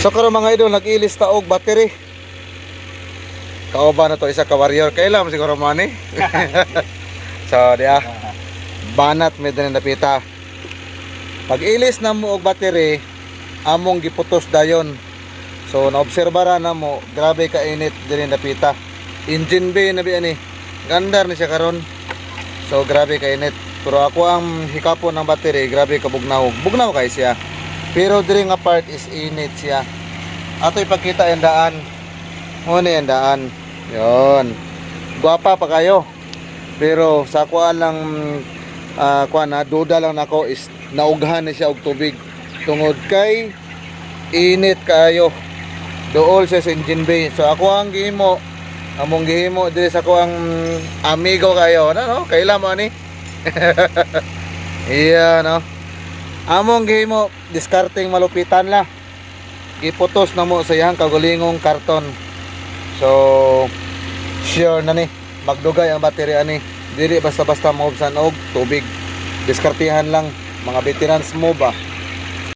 So karon mga idol, nag-ilis ta og battery. Kauban na to isa ka warrior. Kailan mo siguro mo ani? So dia banat med na napita. Pag ilis na mo og battery, among giputos dayon. So naobserbara na mo, grabe ka init diri napita. Engine bay na bi ani. Gandar ni siya karon. So grabe ka init. Pero ako ang hikapon ng battery, grabe ka bugnaw. Bugnaw kay siya. Pero diri nga part is init siya. Ato ipakita yung daan. Muna yung daan. Yon. Guwapa pa kayo. Pero sa kuan lang kuan na duda lang nako is naughan ni siya og tubig. Tungod kay init kayo. Dool siya sa engine bay. So ako ang gihimo, among gihimo diri sa ko ang amigo kayo, no? Kailan mo ani? Iya, no. Among gihimo discarding malupitan la. Giputos na mo sa iyang kagulingong karton. So sure na ni magdugay ang baterya ani. Dili basta-basta maubsan og tubig. Diskartihan lang mga veterans mo ba.